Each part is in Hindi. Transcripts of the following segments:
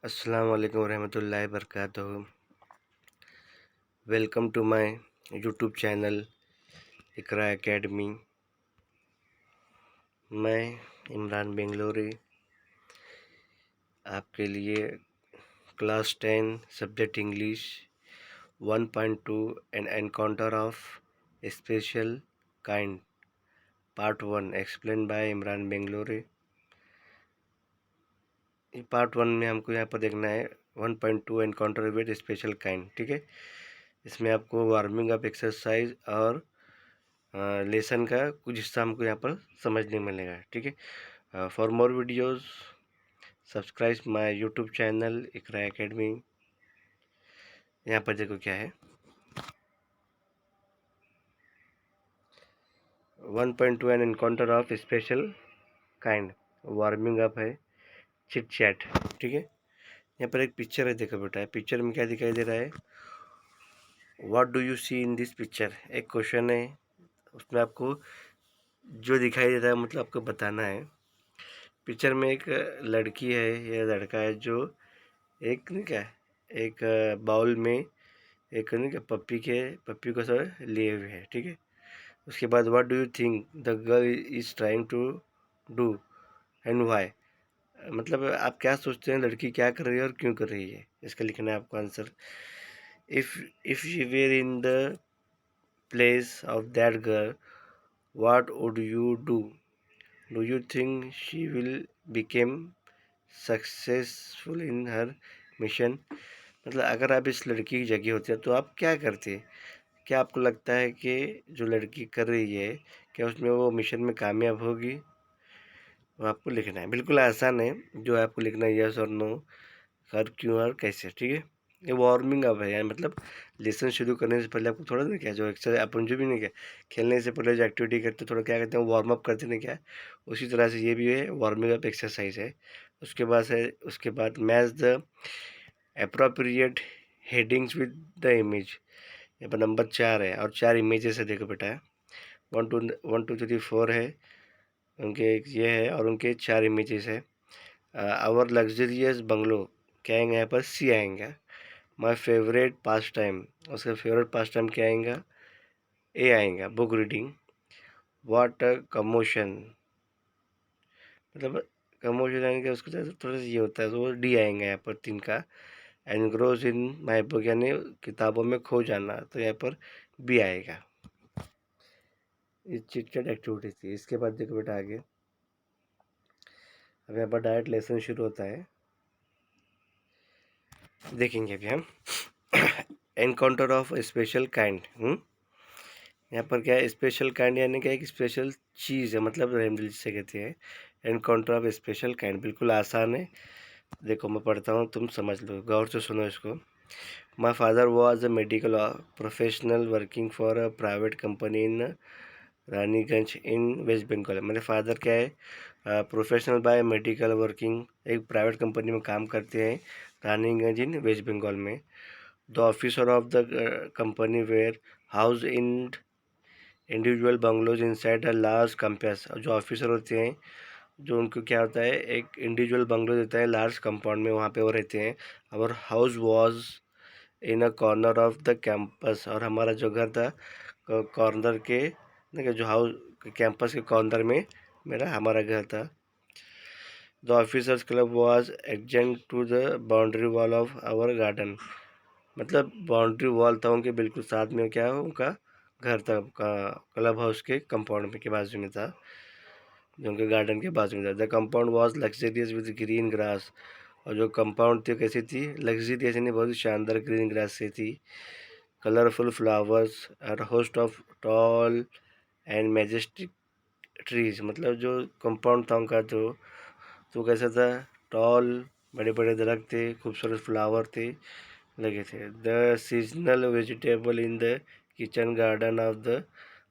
अस्सलाम वालेकुम रहमतुल्लाहि वबरकातुहू। Welcome to my YouTube channel Iqra academy. मैं इमरान बेंगलोरी आपके लिए class 10 subject English 1.2 an encounter of special kind part 1 explain by Imran Bangalori. Part 1 में हमको यहाँ पर देखना है 1.2 एनकाउंटर विद स्पेशल काइंड। ठीक है, इसमें आपको वार्मिंग अप एक्सरसाइज और लेसन का कुछ हिस्सा हमको यहाँ पर समझने मिलेगा। ठीक है, for more videos subscribe my YouTube channel Iqra academy. यहाँ पर देखो क्या है, 1.2 an encounter of special kind warming up है, चिट चैट। ठीक है, यहाँ पर एक पिक्चर है, देखो बेटा पिक्चर में क्या दिखाई दे रहा है, what do you see in this picture. एक क्वेश्चन है, उसमें आपको जो दिखाई देता है मतलब आपको बताना है। पिक्चर में एक लड़की है या लड़का है जो एक नहीं क्या एक बाउल में एक नहीं क्या पप्पी को सब लिए हुए है। ठीक है, उसके बाद what do you think the girl is trying to do and why. मतलब आप क्या सोचते हैं लड़की क्या कर रही है और क्यों कर रही है, इसका लिखना है आपको answer. If you were in the place of that girl what would you do you think she will became successful in her mission. मतलब अगर आप इस लड़की की जगह होते हैं तो आप क्या करते। क्या आपको लगता है कि जो लड़की कर रही है क्या उसमें वो मिशन में कामयाब होगी, वो आपको लिखना है। बिल्कुल आसान है, जो आपको लिखना है यस और नो, हर क्यों और कैसे। ठीक है, ये वार्मिंग अप है यानी मतलब लेसन शुरू करने से पहले आपको थोड़ा ना क्या जो एक्सरसाइज अपन जो भी नहीं क्या खेलने से पहले जो एक्टिविटी करते हैं थोड़ा क्या करते हैं वार्म अप करते हैं क्या, उसी तरह से ये भी है वार्मिंग अप एक्सरसाइज है। उसके बाद match the appropriate headings with the image. यहाँ पर नंबर 4 है और 4 इमेजेस है, देखो बेटा 1 2 3 4 है उनके, एक ये है और उनके 4 इमेजेस है। आवर लग्जरियस बंगलो क्या आएंगे यहाँ पर, सी आएंगा। माई फेवरेट पास टाइम, उसका फेवरेट पास टाइम क्या आएगा, ए आएगा। Book reading. वाट कमोशन, मतलब कमोशन आएंगे उसको थोड़ा सा ये होता है तो वो डी आएंगे यहाँ पर 3 का। एनग्रोज इन माई बुक यानी किताबों में खो जाना, तो यहाँ पर बी आएगा। ये चिट चैट एक्टिविटी थी। इसके बाद देखो बेटा आगे, अब यहाँ पर डायरेक्ट लेसन शुरू होता है, देखेंगे अभी हम। Encounter of special kind. यहाँ पर क्या है, स्पेशल काइंड यानी क्या एक स्पेशल चीज़ है, मतलब रेमडल जिसे कहते हैं। एनकाउंटर ऑफ स्पेशल काइंड बिल्कुल आसान है, देखो मैं पढ़ता हूँ तुम समझ लो, गौर से सुनो इसको। My father was a medical professional working for a private company in Raniganj in West Bengal. मेरे फादर क्या है प्रोफेशनल बाय मेडिकल वर्किंग, एक प्राइवेट कंपनी में काम करते हैं रानीगंज इन वेस्ट बंगाल में। The officer of the company were house in individual bungalows inside a large campus. जो ऑफिसर होते हैं जो उनको क्या होता है एक इंडिविजुअल बंगलो देता है लार्ज कंपाउंड में, वहाँ पे वो रहते हैं। और house was in a corner of the campus, और हमारा जो घर था कॉर्नर के देखिए जो हाउस कैंपस के कॉर्नर में मेरा हमारा घर था। The officers club was adjacent to the boundary wall of our garden, मतलब बाउंड्री वॉल था उनके बिल्कुल साथ में क्या उनका घर था, क्लब हाउस के कंपाउंड में के बाजू में था, जो उनके गार्डन के बाजू में था। The compound was luxurious with green grass, और जो कंपाउंड थी कैसी थी, लग्जरियस यानी बहुत ही शानदार ग्रीन ग्रास से थी। कलरफुल फ्लावर्स और host of tall and majestic trees, मतलब जो कंपाउंड था उनका जो तो कैसा था, टॉल बड़े बड़े दरख्त थे, खूबसूरत फ्लावर थे लगे थे। The seasonal vegetable in the kitchen garden of the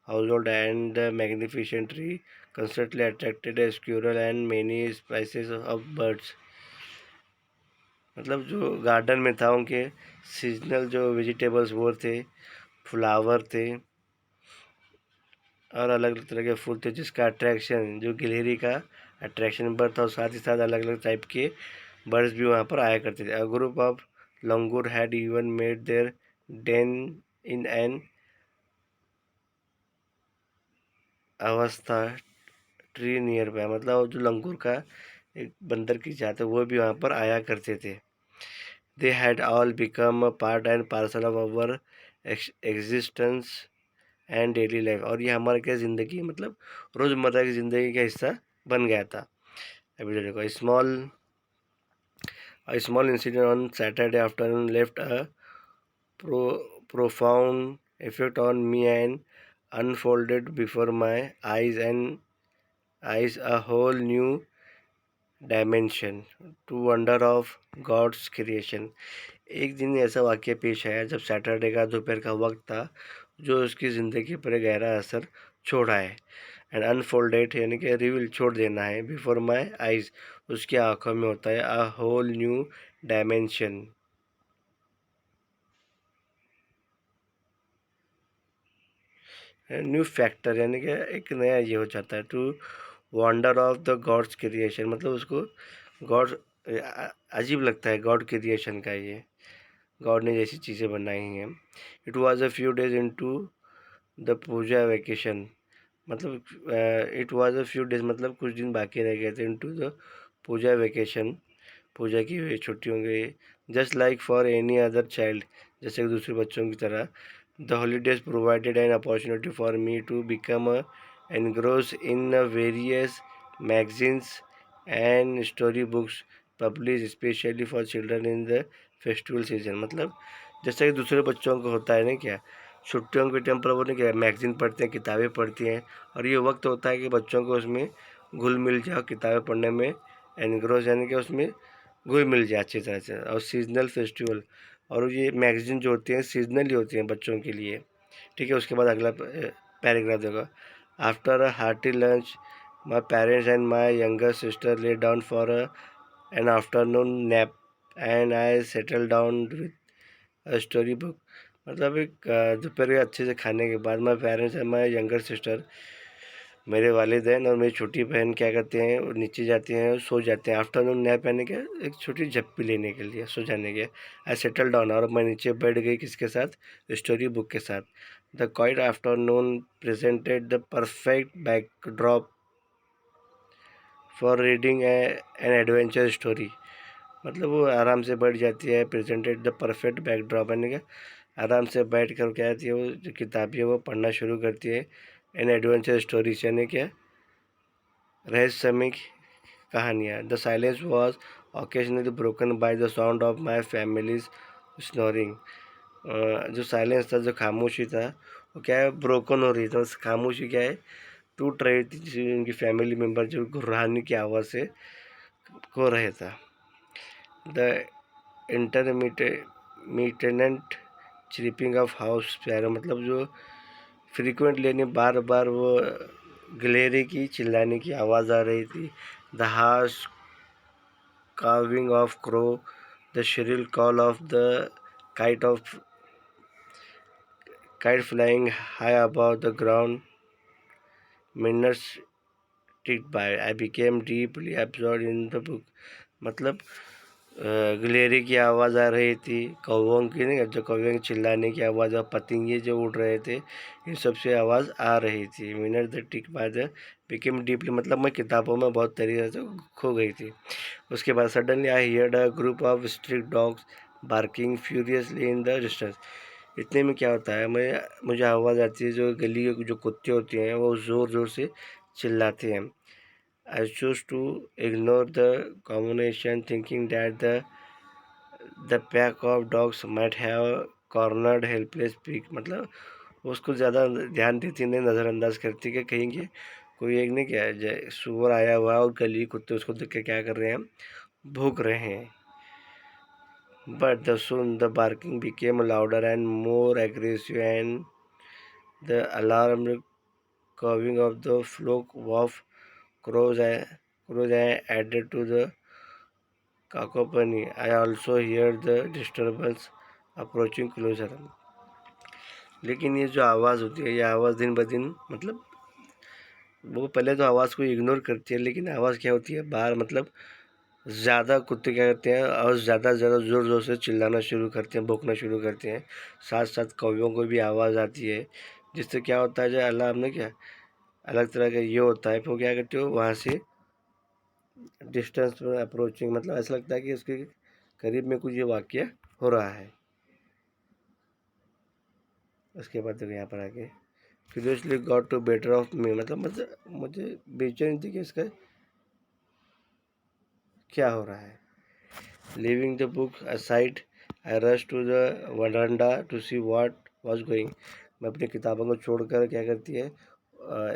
household and the magnificent tree constantly attracted a squirrel and many species of birds। मतलब जो गार्डन में था उनके सीजनल जो वेजिटेबल्स वो थे, फ्लावर थे और अलग अलग तरह के फूल थे, जिसका अट्रैक्शन जो गिलहरी का अट्रैक्शन बढ़ था, और साथ ही साथ अलग अलग टाइप के बर्ड्स भी वहाँ पर आया करते थे। A group of langur had even made their den in an ashvattha tree near by, मतलब जो लंगूर का एक बंदर की जात है वो भी वहाँ पर आया करते थे। They had all become a part and parcel of our existence and daily life, और ये हमारे क्या ज़िंदगी मतलब रोज़मर्रा की ज़िंदगी का हिस्सा बन गया था। अभी देखो small incident on Saturday afternoon left a profound effect on me and unfolded before my eyes a whole new dimension to wonder of God's creation। एक दिन ऐसा वाक्य पेश आया जब सैटरडे का दोपहर का वक्त था जो उसकी ज़िंदगी पर गहरा असर छोड़ा है। एंड अनफोल्डेड यानी कि रिवील छोड़ देना है, बिफोर माई आइज़ उसकी आंखों में होता है a whole new dimension, new factor यानी कि एक नया ये हो जाता है। To wonder of the god's creation, मतलब उसको गॉड अजीब लगता है गॉड क्रिएशन का, ये गॉड ने जैसी चीज़ें बनाई हैं। It was a few days into the puja vacation, मतलब it was a few days मतलब कुछ दिन बाकी रह गए थे into the puja vacation, puja की हुई छुट्टियों के, just like for any other child, जैसे दूसरे बच्चों की तरह। The holidays provided an opportunity for me to become engrossed in various magazines and story books published especially for children in the festival season, मतलब जैसा कि दूसरे बच्चों को होता है ना, क्या छुट्टियों के टाइम पर वो नहीं क्या मैगजीन पढ़ते हैं, किताबें पढ़ती हैं, और ये वक्त होता है कि बच्चों को उसमें घुल मिल जाओ, किताबें पढ़ने में एनग्रोस यानी कि उसमें घुल मिल जाए अच्छी तरह से। और सीजनल फेस्टिवल, और ये मैगजीन जो होती हैं सीजनली होती हैं बच्चों के लिए। ठीक है, उसके बाद अगला पैराग्राफ देखो। After a hearty lunch my parents and my younger sister lay down for an afternoon nap and I settle down with story book, मतलब एक दोपहर के अच्छे से खाने के बाद my parents and my younger sister, मेरे वालिदैन और मेरी छोटी बहन क्या करते हैं, वो नीचे जाते हैं और सो जाते हैं। आफ्टरनून नैप यानी क्या एक छोटी झप्पी लेने के लिए, सो जाने के। आई सेटल डाउन, और मैं नीचे बैठ गई किसके साथ, स्टोरी बुक के साथ। The quite afternoon presented the perfect backdrop for reading an adventure story, मतलब वो आराम से बैठ जाती है, प्रेजेंटेड द परफेक्ट बैकड्रॉप यानी कि आराम से बैठ कर क्या आती है वो जो किताबें है वो पढ़ना शुरू करती है। एन एडवेंचर स्टोरीज यानी क्या रहस्यमय कहानियाँ। The silence was occasionally broken by the sound of my families snoring, जो साइलेंस था, जो खामोशी था, वो क्या है ब्रोकन हो रही थी, उस खामोशी क्या है टूट रही थी, जिसमें उनकी फैमिली मेम्बर जो गुर्राने की आवाज़ से हो रहे था। द इंटरमीटेंट चिरिपिंग ऑफ हाउस स्पैरो, मतलब जो फ्रीक्वेंटली यानी बार बार वो गिलहरी की चिल्लाने की आवाज़ आ रही थी। The harsh carving of crow, the shrill call of the kite of kite flying high above the ground. Minutes ticked by. I became deeply absorbed in the book. मतलब गिलहरी की आवाज़ आ रही थी, कौवों की नहीं, जो कौवे की चिल्लाने की आवाज़, और पतंगे जो उड़ रहे थे, इन सब से आवाज़ आ रही थी। Minute the tick by the became deeply, मतलब मैं किताबों में बहुत तरीके से खो गई थी। उसके बाद suddenly I heard a group of street dogs barking furiously in the distance. इतने में क्या होता है, मुझे आवाज़ आती है जो गली के जो कुत्ते होते हैं वो ज़ोर ज़ोर से चिल्लाते हैं। I chose to ignore the combination, thinking that the pack of dogs might have cornered helpless pig, मतलब उसको ज़्यादा ध्यान देती नहीं, नज़रअंदाज करती कि कहीं के कोई एक नहीं क्या सुअर आया हुआ है और गली कुत्ते उसको देख के क्या कर रहे हैं, भूख रहे हैं। But the soon the barking became louder and more aggressive, and the alarmed cawing of the flock of crows added to the cacophony. I also hear the disturbance approaching closer. लेकिन ये जो आवाज़ होती है, ये आवाज़ दिन ब दिन मतलब वो पहले तो आवाज़ को इग्नोर करती है, लेकिन आवाज़ क्या होती है बाहर, मतलब ज़्यादा कुत्ते क्या करते हैं और ज़्यादा से ज़्यादा ज़ोर ज़ोर से चिल्लाना शुरू करते हैं, भौंकना शुरू करते हैं। साथ साथ कौवियों को भी आवाज़ आती है, जिससे क्या होता है जो अलार्म में क्या अलग तरह का ये होता है, फिर वो क्या करते हो वहाँ से डिस्टेंस में अप्रोचिंग, मतलब ऐसा लगता है कि उसके करीब में कुछ ये वाक़या हो रहा है। उसके बाद देखो यहाँ पर आके curiously got to better of me, मतलब मुझे बेचैनी थी कि इसका क्या हो रहा है। Leaving the book aside I rush to the veranda to see what was going. मैं अपनी किताबों को छोड़कर क्या करती है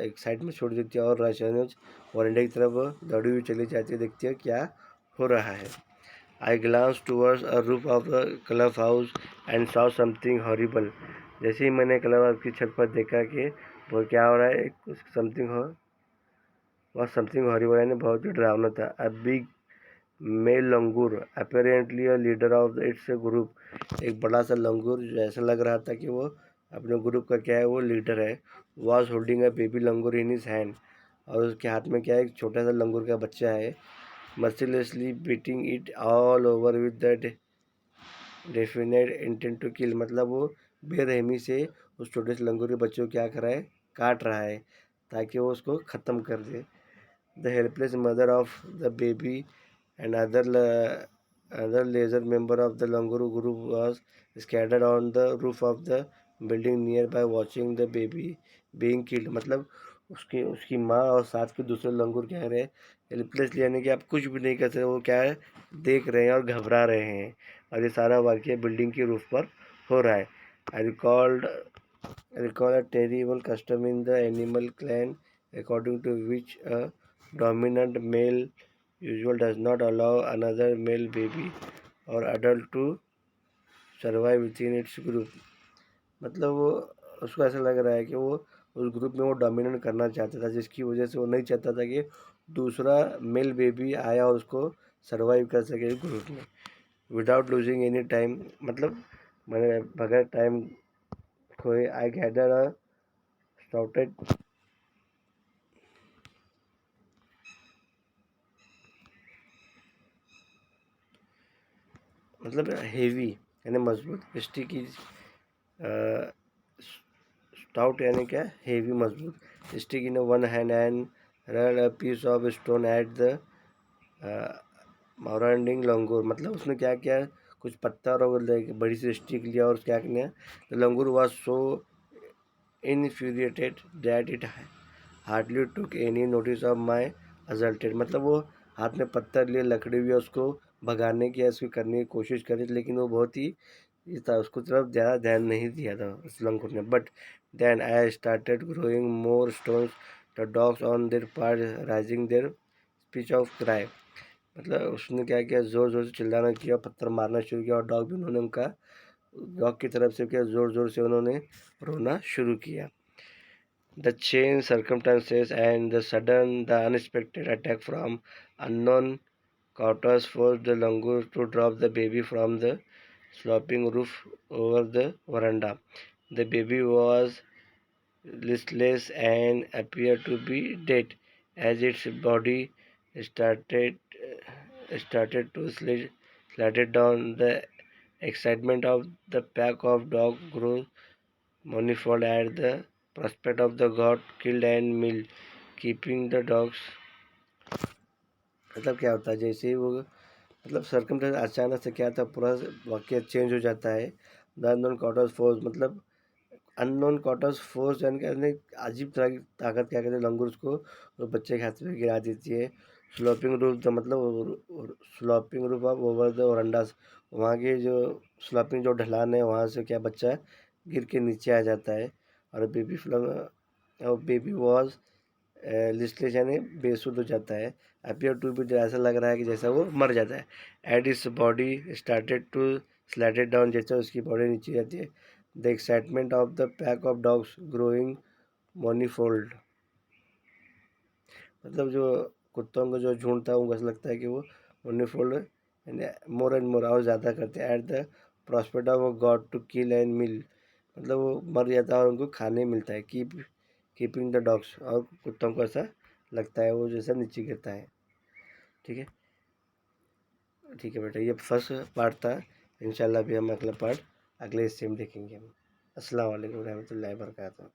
एक साइड में छोड़ देती है और राशनज वरांडे की तरफ दौड़ी हुई चली जाती है, देखती है क्या हो रहा है। I glance towards a roof of the club house and saw something horrible. जैसे ही मैंने क्लब हाउस की छत पर देखा कि वो क्या हो रहा है, समथिंग हो वह समथिंग हॉरिबल यानी बहुत ही डरावना था। A big male langur apparently a leader of its group. एक बड़ा सा लंगूर जो ऐसा लग रहा था कि वो अपने ग्रुप का क्या है वो लीडर है। Was holding a baby langur in his hand, और उसके हाथ में क्या है एक छोटा सा लंगूर का बच्चा है। Mercilessly beating it all over with the definite intent to kill, मतलब वो बेरहमी से उस छोटे से लंगूर के बच्चे को क्या कर रहा है, काट रहा है ताकि वो उसको ख़त्म कर दे। The helpless mother of the baby and other lesser member of the Languru group was scattered on the roof of the building nearby watching the baby being killed। मतलब उसकी उसकी माँ और साथ के दूसरे लंगूर क्या रहे हेल्पलेसली, यानी कि आप कुछ भी नहीं कर सकते, वो क्या है देख रहे हैं और घबरा रहे हैं, और ये सारा वाक़या बिल्डिंग के रूफ पर हो रहा है। आई recall a terrible custom in the animal clan according to which a dominant male usually does not allow another male baby or adult to survive within its group। मतलब वो उसको ऐसा लग रहा है कि वो उस ग्रुप में वो डोमिनेट करना चाहता था, जिसकी वजह से वो नहीं चाहता था कि दूसरा मेल बेबी आया और उसको सर्वाइव कर सके इस ग्रुप में। विदाउट लूजिंग एनी टाइम, मतलब मैंने बगैर टाइम खोए आई गैदर अ स्टाउटेड, मतलब हेवी यानी मजबूत, स्टिकी स्टाउट यानी क्या हेवी मजबूत, stick in one hand and ran a piece of stone at the marauding langur. मतलब उसने क्या किया, कुछ पत्थर और बड़ी सी स्टिक लिया और क्या किया, the langur was so infuriated that it hardly took any notice of my assaulted. मतलब वो हाथ में पत्थर लिए लकड़ी हुई उसको भगाने की या उसकी करने की कोशिश करी, लेकिन वो बहुत ही ये था, उसको तरफ ज़्यादा ध्यान नहीं दिया था उस लंगूर ने। But then I started growing more stones the dogs on their part raising their speech of cry. मतलब उसने क्या किया, ज़ोर ज़ोर से चिल्लाना किया, पत्थर मारना शुरू किया, और डॉग भी उन्होंने उनका डॉग की तरफ से क्या ज़ोर ज़ोर से उन्होंने रोना शुरू किया। The changed circumstances and the unexpected attack from unknown quarters forced the langur to drop the baby from the sloping roof over the veranda. The baby was listless and appeared to be dead as its body started started to slide down. The excitement of the pack of dogs grew manifold at the prospect of the god killed and meal keeping the dogs। मतलब क्या होता है जैसे ही वो मतलब सर्कमस्टेंस अचानक से क्या था, पूरा वाक्य चेंज हो जाता है। द अननोन क्वार्टर्स फोर्स, मतलब अननोन क्वार्टर्स फोर्स यानी कि अजीब तरह की ताकत क्या कहते हैं लंगूर उसको वो बच्चे के हाथ में गिरा देती है। स्लोपिंग रूफ द मतलब sloping roof of over the verandas, वहाँ की जो स्लोपिंग जो ढलान है वहाँ से क्या बच्चा गिर के नीचे आ जाता है। और बेबी फिल्म और बेबी वॉज लिस्टलेस यानी बेसुध हो जाता है। अपीयर टू भी ऐसा लग रहा है कि जैसा वो मर जाता है। And its body started to slided down, जैसे उसकी बॉडी नीचे जाती है। The excitement of the pack of dogs growing manifold, मतलब जो कुत्तों का जो झुंड था उनको ऐसा लगता है कि वो मोनीफोल्ड यानी मोर एंड मोर और ज़्यादा करते हैं। At the prospect of god to kill and meal, मतलब वो मर जाता है और उनको खाने मिलता है। कीपिंग द डॉग्स, और कुत्तों को ऐसा लगता है वो जैसा नीचे गिरता है। ठीक है, ठीक है बेटा, ये फर्स्ट पार्ट था। इंशाल्लाह अभी हम अगला पार्ट अगले हिस्से में देखेंगे हम। अस्सलाम वालेकुम रहमतुल्लाहि व बरकातहू।